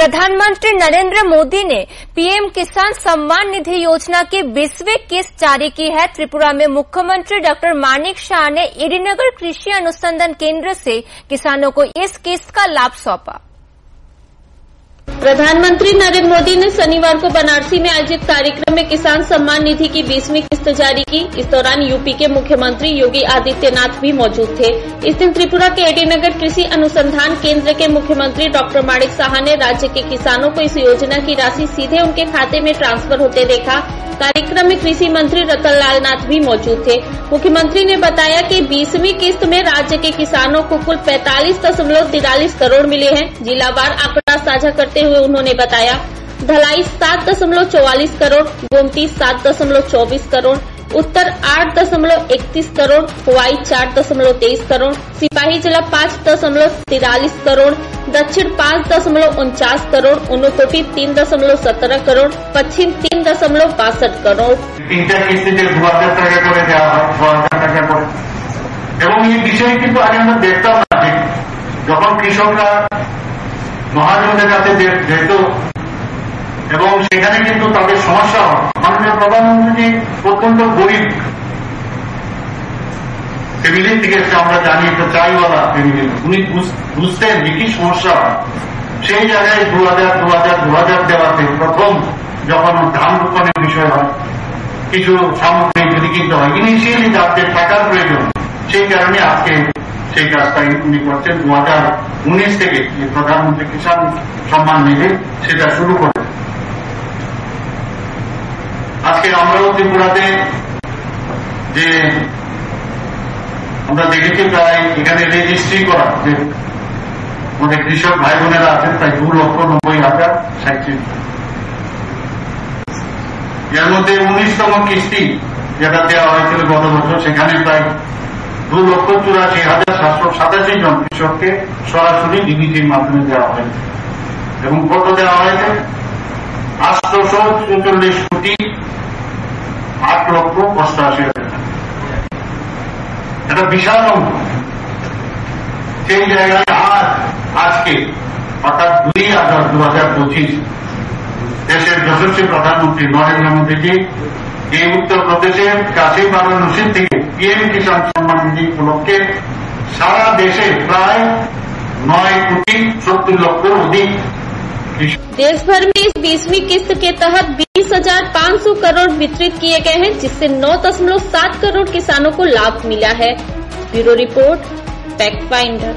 प्रधानमंत्री नरेंद्र मोदी ने पीएम किसान सम्मान निधि योजना की 20वीं किस्त जारी की है। त्रिपुरा में मुख्यमंत्री डॉक्टर मानिक शाह ने एडीनगर कृषि अनुसंधान केंद्र से किसानों को इस किस्त का लाभ सौंपा। प्रधानमंत्री नरेंद्र मोदी ने शनिवार को बनारसी में आयोजित कार्यक्रम में किसान सम्मान निधि की 20वीं किस्त जारी की। इस दौरान यूपी के मुख्यमंत्री योगी आदित्यनाथ भी मौजूद थे। इस दिन त्रिपुरा के एडीनगर कृषि अनुसंधान केंद्र के मुख्यमंत्री डॉक्टर मानिक शाह ने राज्य के किसानों को इस योजना की राशि सीधे उनके खाते में ट्रांसफर होते देखा। कार्यक्रम में कृषि मंत्री रतनलाल नाथ भी मौजूद थे। मुख्यमंत्री ने बताया कि 20वीं किस्त में राज्य के किसानों को कुल 45.43 करोड़ मिले हैं। जिलावार आंकड़ा साझा करते हुए उन्होंने बताया धलाई 7.44 करोड़, गोमती 7.24 करोड़, उत्तर 8.31 करोड़, हुआई 4.23 करोड़, सिपाही जिला 5.43 करोड़, दक्षिण 5.49 करोड़, ऊनकोटी 3.17 करोड़, पश्चिम 3.62 करोड़। তিনটা কিস্তিতে 2000 টাকা করে দেওয়া হয়, 2000 টাকা করে। এবং এই বিষয়ে কিন্তু আগে আমরা দেখতাম না, যখন কৃষকরা মহাজনদের কাছে যেত এবং সেখানে কিন্তু তাদের সমস্যা হয়। মাননীয় প্রধানমন্ত্রী অত্যন্ত গরিব ফ্যামিলি থেকে আমরা জানি, একটা চাইওয়ালা ফ্যামিলি, উনি বুঝতেন যে কি সমস্যা হয়। সেই জায়গায় 2000 দেওয়াতে প্রথম যখন ধান রোপণের বিষয় হয়, কিছু সামগ্রী যদি কিনতে হয়, ইনিশিয়ালি যাদের টাকার প্রয়োজন, সেই কারণে আজকে সেই কাজটা উনি করছেন। 2019 থেকে প্রধানমন্ত্রী কিষাণ সম্মান নিধি সেটা শুরু করে। আজকে আমরাও ত্রিপুরাতে যে আমরা দেখেছি প্রায় এখানে রেজিস্ট্রি করা যে আমাদের কৃষক ভাই বোনেরা আছেন প্রায় 2,90,000 এর মধ্যে 19তম কিস্তি যেটা দেওয়া হয়েছিল গত বছর, সেখানে প্রায় 2,84,787 জন কৃষককে সরাসরি ডিবিটির মাধ্যমে দেওয়া হয়েছে। এবং কত দেওয়া হয়েছে? 844,08,88,000 টাকা। এটা বিশাল অঙ্ক। সেই জায়গায় আজকে অর্থাৎ 2/2025 দেশের যশস্বী প্রধানমন্ত্রী নরেন্দ্র মোদীজি এই উত্তর প্রদেশের কাশী বারাণসী থেকে पीएम किसान सम्मान निधि उपलक्षे सारा देशे प्राय 9,70,00,000 अधिक। देश भर में इस 20वीं किस्त के तहत 20,500 करोड़ वितरित किए गए हैं, जिससे 9.7 करोड़ किसानों को लाभ मिला है। Bureau report, fact finder.